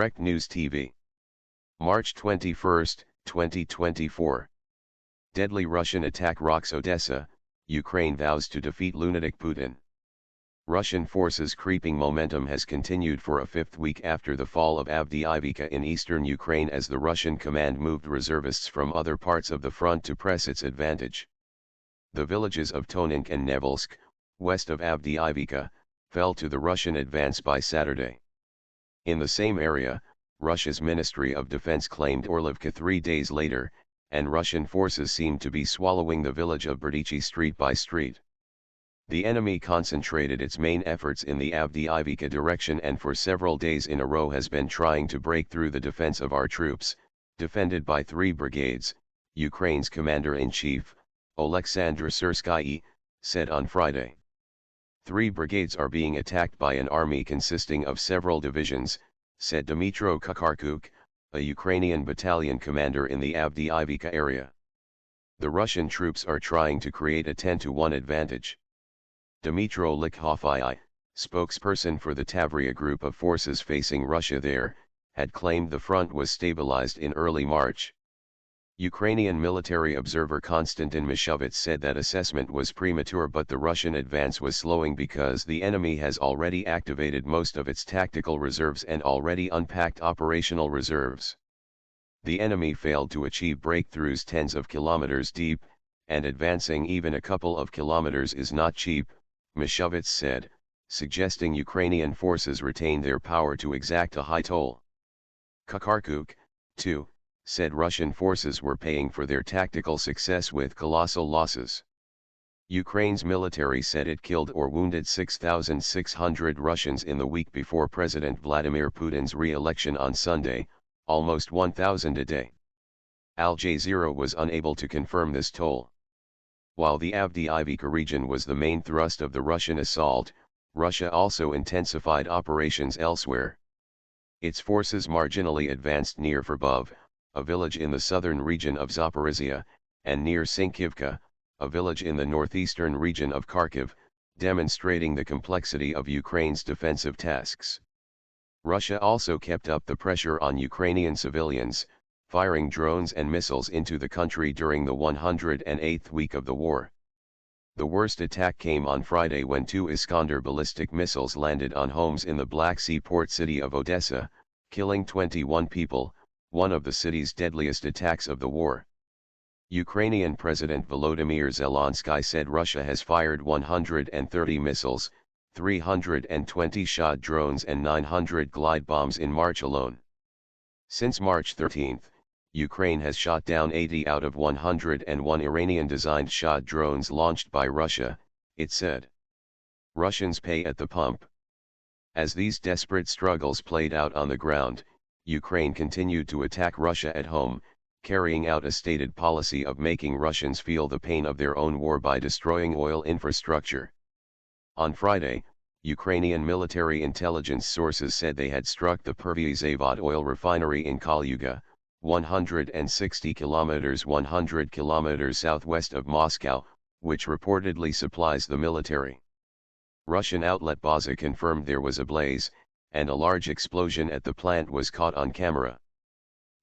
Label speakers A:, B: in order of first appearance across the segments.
A: Direct News TV. March 21, 2024. Deadly Russian attack rocks Odesa, Ukraine vows to defeat lunatic Putin. Russian forces' creeping momentum has continued for a fifth week after the fall of Avdiivka in eastern Ukraine as the Russian command moved reservists from other parts of the front to press its advantage. The villages of Tonink and Nevelsk, west of Avdiivka, fell to the Russian advance by Saturday. In the same area, Russia's Ministry of Defense claimed Orlovka 3 days later, and Russian forces seemed to be swallowing the village of Berdichi street by street. The enemy concentrated its main efforts in the Avdiivka direction and for several days in a row has been trying to break through the defense of our troops, defended by 3 brigades, Ukraine's commander-in-chief, Oleksandr Syrsky, said on Friday. 3 brigades are being attacked by an army consisting of several divisions, said Dmytro Kukarchuk, a Ukrainian battalion commander in the Avdiivka area. The Russian troops are trying to create a 10-to-1 advantage. Dmytro Likhofyi, spokesperson for the Tavria group of forces facing Russia there, had claimed the front was stabilized in early March. Ukrainian military observer Konstantin Mishovitz said that assessment was premature, but the Russian advance was slowing because the enemy has already activated most of its tactical reserves and already unpacked operational reserves. The enemy failed to achieve breakthroughs tens of kilometers deep, and advancing even a couple of kilometers is not cheap, Mishovitz said, suggesting Ukrainian forces retain their power to exact a high toll. Kukarchuk, too, said Russian forces were paying for their tactical success with colossal losses. Ukraine's military said it killed or wounded 6,600 Russians in the week before President Vladimir Putin's re-election on Sunday, almost 1,000 a day. Al Jazeera was unable to confirm this toll. While the Avdiivka region was the main thrust of the Russian assault, Russia also intensified operations elsewhere. Its forces marginally advanced near Verbov, a village in the southern region of Zaporizhia, and near Sinkivka, a village in the northeastern region of Kharkiv, demonstrating the complexity of Ukraine's defensive tasks. Russia also kept up the pressure on Ukrainian civilians, firing drones and missiles into the country during the 108th week of the war. The worst attack came on Friday when 2 Iskander ballistic missiles landed on homes in the Black Sea port city of Odesa, killing 21 people, one of the city's deadliest attacks of the war. Ukrainian President Volodymyr Zelensky said Russia has fired 130 missiles, 320 Shahd drones and 900 glide bombs in March alone. Since March 13, Ukraine has shot down 80 out of 101 Iranian-designed Shahd drones launched by Russia, it said. Russians pay at the pump. As these desperate struggles played out on the ground, Ukraine continued to attack Russia at home, carrying out a stated policy of making Russians feel the pain of their own war by destroying oil infrastructure. On Friday, Ukrainian military intelligence sources said they had struck the Pervyazavod oil refinery in Kalyuga, 160 kilometers southwest of Moscow, which reportedly supplies the military. Russian outlet Baza confirmed there was a blaze, and a large explosion at the plant was caught on camera.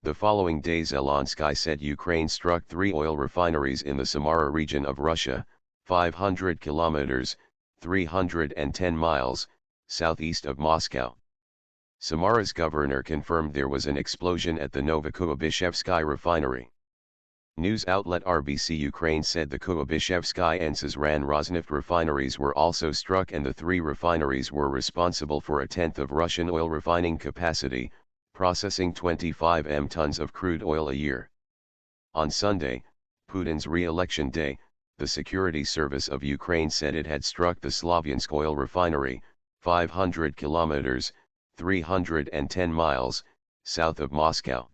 A: The following day Zelensky said Ukraine struck 3 oil refineries in the Samara region of Russia, 500 kilometers, 310 miles, southeast of Moscow. Samara's governor confirmed there was an explosion at the Novokuobishevsky refinery. News outlet RBC Ukraine said the Kuobishevsky and Sazran Rosneft refineries were also struck, and the 3 refineries were responsible for a tenth of Russian oil refining capacity, processing 25 tons of crude oil a year. On Sunday, Putin's re-election day, the Security Service of Ukraine said it had struck the Slavyansk oil refinery, 500 kilometers, 310 miles, south of Moscow.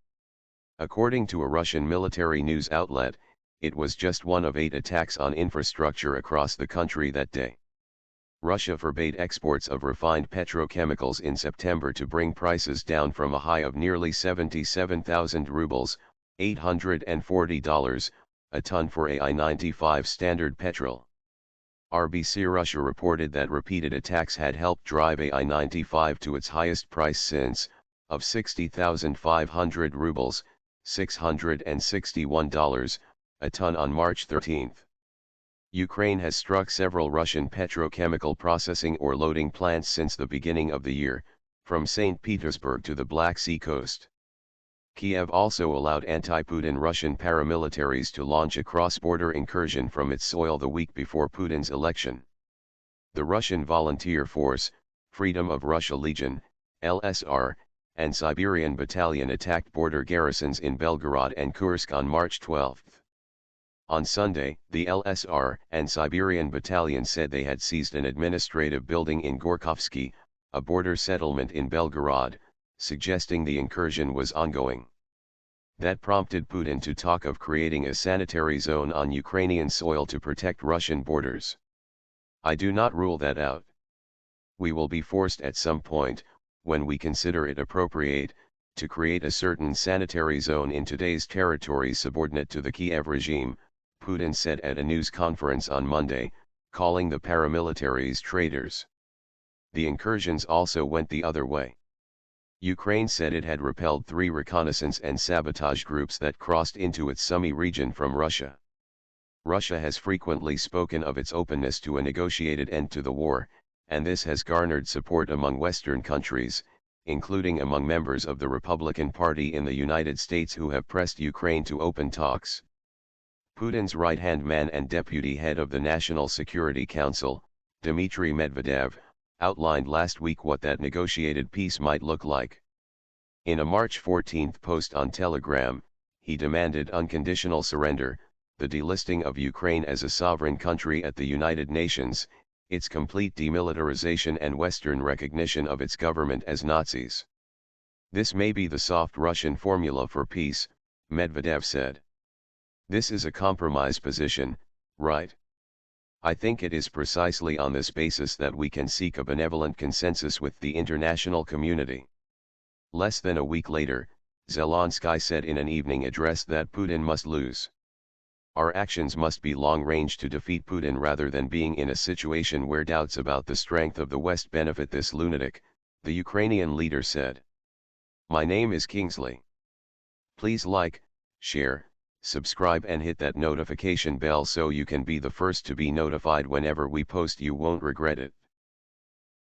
A: According to a Russian military news outlet, it was just one of 8 attacks on infrastructure across the country that day. Russia forbade exports of refined petrochemicals in September to bring prices down from a high of nearly 77,000 rubles, $840, a ton for AI-95 standard petrol. RBC Russia reported that repeated attacks had helped drive AI-95 to its highest price since of 60,500 rubles, $661, a ton on March 13. Ukraine has struck several Russian petrochemical processing or loading plants since the beginning of the year, from St. Petersburg to the Black Sea coast. Kiev also allowed anti-Putin Russian paramilitaries to launch a cross-border incursion from its soil the week before Putin's election. The Russian volunteer force, Freedom of Russia Legion, LSR, and Siberian Battalion attacked border garrisons in Belgorod and Kursk on March 12. On Sunday, the LSR and Siberian Battalion said they had seized an administrative building in Gorkovsky, a border settlement in Belgorod, suggesting the incursion was ongoing. That prompted Putin to talk of creating a sanitary zone on Ukrainian soil to protect Russian borders. I do not rule that out. We will be forced at some point, when we consider it appropriate, to create a certain sanitary zone in today's territory subordinate to the Kiev regime, Putin said at a news conference on Monday, calling the paramilitaries traitors. The incursions also went the other way. Ukraine said it had repelled 3 reconnaissance and sabotage groups that crossed into its Sumy region from Russia. Russia has frequently spoken of its openness to a negotiated end to the war, and this has garnered support among Western countries, including among members of the Republican Party in the United States who have pressed Ukraine to open talks. Putin's right-hand man and deputy head of the National Security Council, Dmitry Medvedev, outlined last week what that negotiated peace might look like. In a March 14 post on Telegram, he demanded unconditional surrender, the delisting of Ukraine as a sovereign country at the United Nations, its complete demilitarization and Western recognition of its government as Nazis. This may be the soft Russian formula for peace, Medvedev said. This is a compromise position, right? I think it is precisely on this basis that we can seek a benevolent consensus with the international community. Less than a week later, Zelensky said in an evening address that Putin must lose. Our actions must be long-range to defeat Putin rather than being in a situation where doubts about the strength of the West benefit this lunatic, the Ukrainian leader said. My name is Kingsley. Please like, share, subscribe and hit that notification bell so you can be the first to be notified whenever we post. You won't regret it.